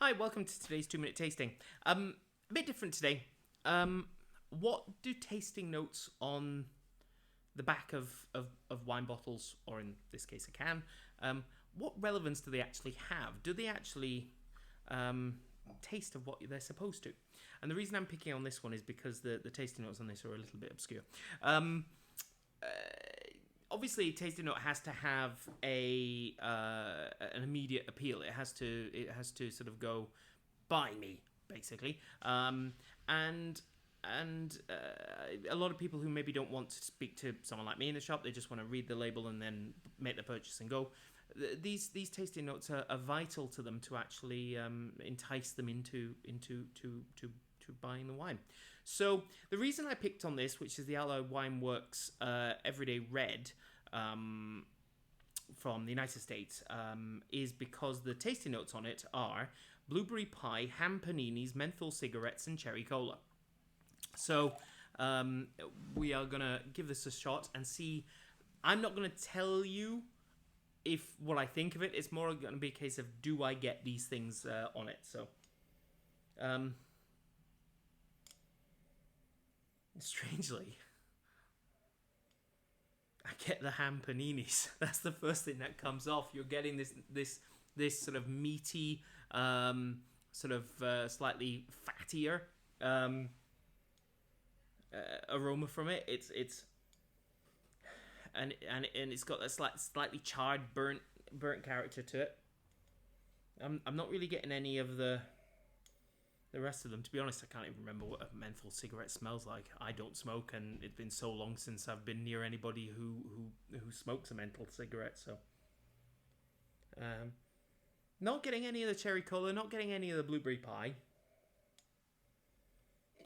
Hi, welcome to today's 2 minute tasting. A bit different today. What do tasting notes on the back of wine bottles, or in this case a can, what relevance do they actually have? Do they actually taste of what they're supposed to? And the reason I'm picking on this one is because the tasting notes on this are a little bit obscure. Obviously, tasting note has to have an immediate appeal. It has to sort of go, buy me, basically. And a lot of people who maybe don't want to speak to someone like me in the shop, they just want to read the label and then make the purchase and go. These tasting notes are vital to them to actually entice them into buying the wine. So the reason I picked on this, which is the Ally Wine Works Everyday Red from the United States, is because the tasting notes on it are blueberry pie, ham paninis, menthol cigarettes, and cherry cola. So we are gonna give this a shot and see. I'm not gonna tell you if what I think of it. It's more gonna be a case of, do I get these things on it? So strangely, I get the ham paninis. That's the first thing that comes off. You're getting this sort of meaty, slightly fattier aroma from it. It's and it's got a slightly charred, burnt character to it. I'm not really getting any of the rest of them. To be honest, I can't even remember what a menthol cigarette smells like. I don't smoke, and it's been so long since I've been near anybody who smokes a menthol cigarette. So, not getting any of the cherry cola, not getting any of the blueberry pie.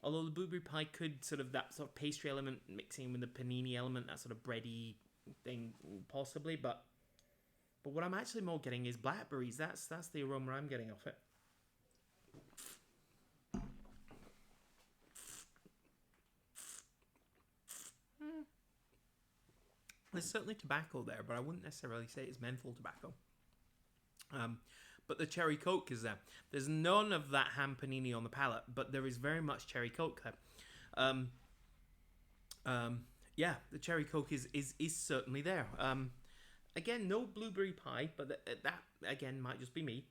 Although the blueberry pie could that sort of pastry element mixing with the panini element, that sort of bready thing, possibly. But what I'm actually more getting is blackberries. That's the aroma I'm getting off it. There's certainly tobacco there, but I wouldn't necessarily say it's menthol tobacco. But the cherry coke is there. There's none of that ham panini on the palate, but there is very much cherry coke there. Yeah, the cherry coke is certainly there. Again, no blueberry pie, but that again might just be me.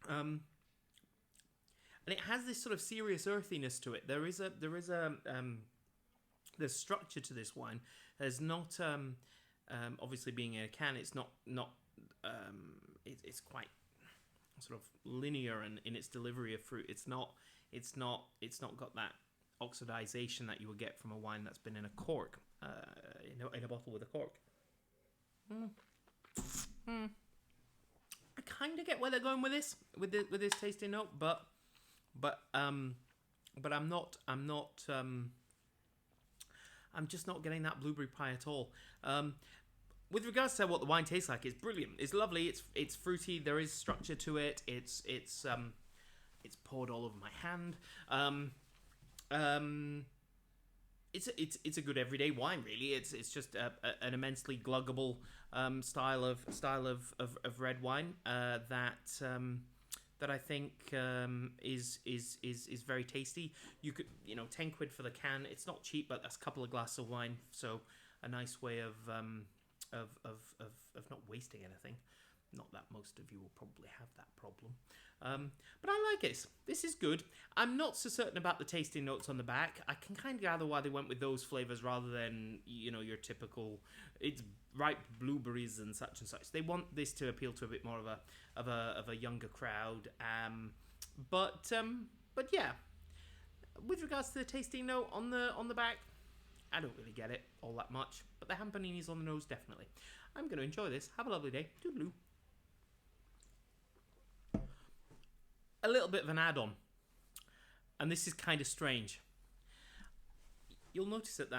And it has this sort of serious earthiness to it. There's structure to this wine. There's not obviously being in a can. It's not it's quite sort of linear in its delivery of fruit. It's not got that oxidization that you would get from a wine that's been in a cork, in a bottle with a cork. I kind of get where they're going with this tasting note, but I'm just not getting that blueberry pie at all. With regards to what the wine tastes like, it's brilliant. It's lovely. It's fruity. There is structure to it. It's poured all over my hand. It's a good everyday wine, really. It's just an immensely gluggable style of red wine that I think is very tasty. You could, £10 for the can. It's not cheap, but that's a couple of glasses of wine, so a nice way of not wasting anything. Not that most of you will probably have that problem. But I like it. This is good. I'm not so certain about the tasting notes on the back. I can kind of gather why they went with those flavors rather than, your typical, it's ripe blueberries and such. They want this to appeal to a bit more of a younger crowd. But yeah. With regards to the tasting note on the back, I don't really get it all that much. But the ham paninis on the nose, definitely. I'm going to enjoy this. Have a lovely day. Toodaloo. A little bit of an add-on, and this is kind of strange. You'll notice at the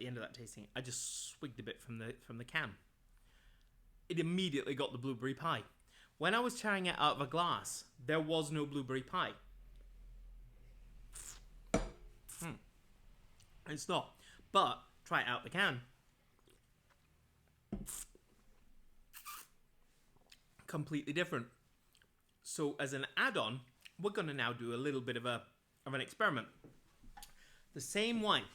end of that tasting, I just swigged a bit from the can. It immediately got the blueberry pie. When I was trying it out of a glass, there was no blueberry pie. It's not. But try it out the can. completely different. So as an add-on, we're going to now do a little bit of an experiment. The same wine,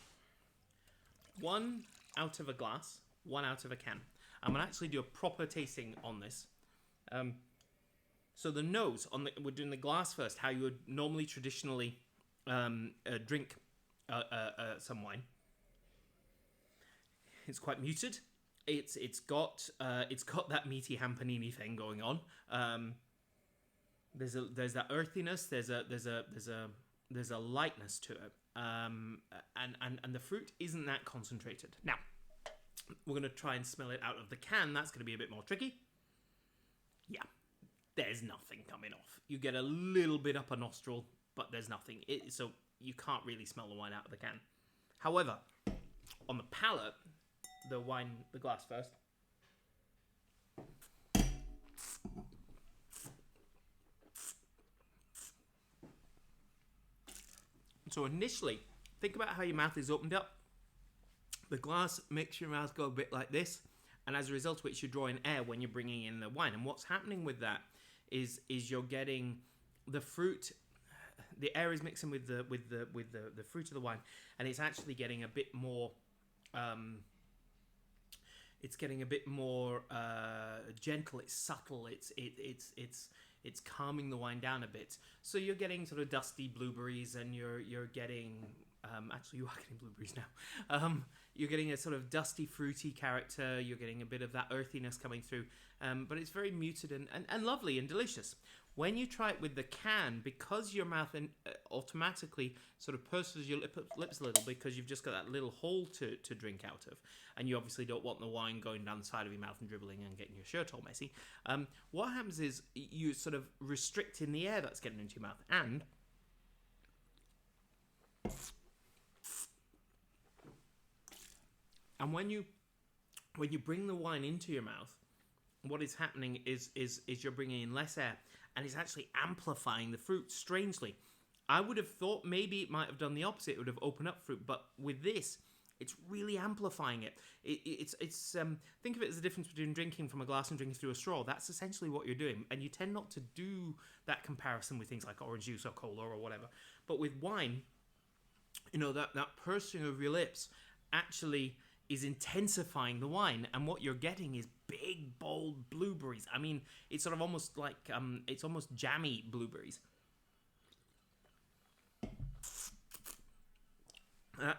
one out of a glass, one out of a can. I'm going to actually do a proper tasting on this. So the nose, we're doing the glass first, how you would normally traditionally drink some wine. It's quite muted. It's got that meaty ham panini thing going on. There's that earthiness. There's a lightness to it. And the fruit isn't that concentrated. Now, we're going to try and smell it out of the can. That's going to be a bit more tricky. Yeah, there's nothing coming off. You get a little bit up a nostril, but there's nothing. So you can't really smell the wine out of the can. However, on the palate, the glass first. So initially, think about how your mouth is opened up. The glass makes your mouth go a bit like this, and as a result of which you're drawing air when you're bringing in the wine. And what's happening with that is you're getting the fruit. The air is mixing with the fruit of the wine, and it's actually getting a bit more. It's getting a bit more gentle. It's subtle. It's calming the wine down a bit. So you're getting sort of dusty blueberries, and you're getting actually you are getting blueberries now. You're getting a sort of dusty, fruity character. You're getting a bit of that earthiness coming through, but it's very muted and lovely and delicious. When you try it with the can, because your mouth automatically sort of purses your lips a little because you've just got that little hole to drink out of, and you obviously don't want the wine going down the side of your mouth and dribbling and getting your shirt all messy. What happens is you sort of restricting the air that's getting into your mouth, and when you bring the wine into your mouth, what is happening is you're bringing in less air, and it's actually amplifying the fruit. Strangely, I would have thought maybe it might have done the opposite. It would have opened up fruit, but with this, it's really amplifying it. It's think of it as the difference between drinking from a glass and drinking through a straw. That's essentially what you're doing, and you tend not to do that comparison with things like orange juice or cola or whatever. But with wine, that pursing of your lips actually is intensifying the wine, and what you're getting is big, bold blueberries. I mean, it's sort of almost like it's almost jammy blueberries.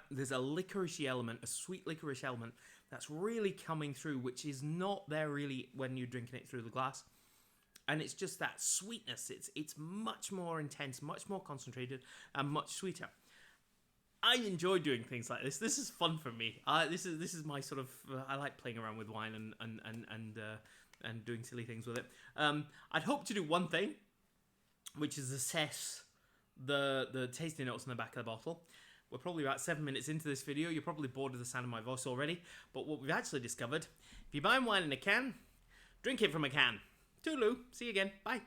There's a licoricey element, a sweet licorice element that's really coming through, which is not there really when you're drinking it through the glass. And it's just that sweetness. It's much more intense, much more concentrated, and much sweeter. I enjoy doing things like this. This is fun for me. This is my sort of. I like playing around with wine and doing silly things with it. I'd hope to do one thing, which is assess the tasting notes on the back of the bottle. We're probably about 7 minutes into this video. You're probably bored of the sound of my voice already. But what we've actually discovered: if you're buying wine in a can, drink it from a can. Toodaloo. See you again. Bye.